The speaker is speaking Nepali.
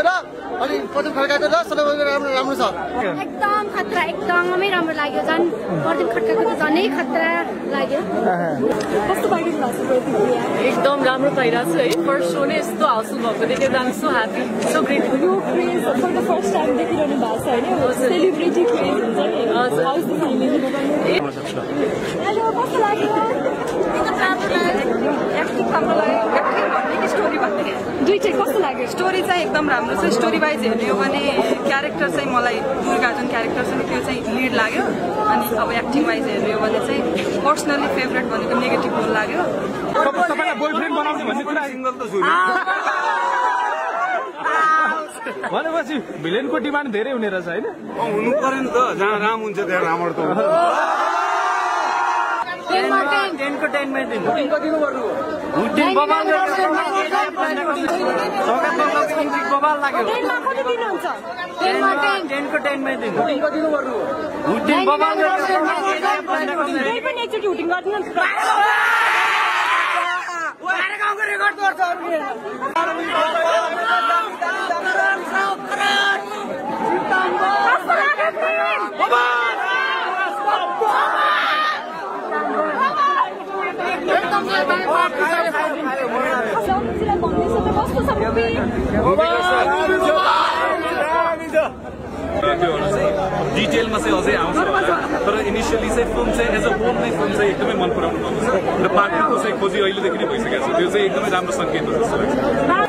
र अनि प्रदीप खड्काको र सबै राम्रो छ एकदम खतरा एकदमै राम्रो लाग्यो झन् प्रदीप खड्काको त झनै खतरा लाग्यो कस्तो पाइदिनु भएको छ एकदम राम्रो पाइरहेको छु है फर्स्ट शो नै यस्तो हाउसफुल भएको देखेर I'm so happy so great यो craze for the first time देखिरहनु भएको छ होइन सेलिब्रिटी क्रेज हुन्छ नि हाउस द फिलिङ हेलो कस्तो लाग्यो एक्टिङ राम्रो लाग्यो स्टोरी भन्दाखेरि दुईटै कस्तो लाग्यो स्टोरी चाहिँ एकदम राम्रो छ स्टोरी वाइज हेर्ने हो भने क्यारेक्टर चाहिँ मलाई दुर्गा जुन क्यारेक्टर छ नि त्यो चाहिँ लिड लाग्यो अनि अब एक्टिङ वाइज हेर्ने हो भने चाहिँ पर्सनली फेभरेट भनेको नेगेटिभ रोल लाग्यो तपाईलाई बोयफ्रेन्ड बनाउने भन्ने कुरा सिंगल त सुरु भनेपछि भिलेनको डिमान्ड धेरै हुने रहेछ होइन हुनु पर्यो नि त जहाँ राम हुन्छ त्यहाँ रावण त हुन्छ 10 को 10 मै दिनु दिनु पर्नु हुटिङ बबाल बबाल लाग्यो 10 मा कति दिनुहुन्छ 10 को 10 मै दिनु दिनु पर्नु हुटिङ बबाल फेरि पनि एकचोटि हुटिङ गरिदिनु नि वारे गाउँको रेकर्ड गर्छ अरूले डिटेलमा चाहिँ अझै आउँछ तर इनिसियली चाहिँ फिल्म चाहिँ एज अ होल नै फिल्म चाहिँ एकदमै मन पराउनु भएको छ र पार्टको चाहिँ खोजी अहिलेदेखि नै भइसकेको छ त्यो चाहिँ एकदमै राम्रो सङ्केत हो जस्तो लाग्छ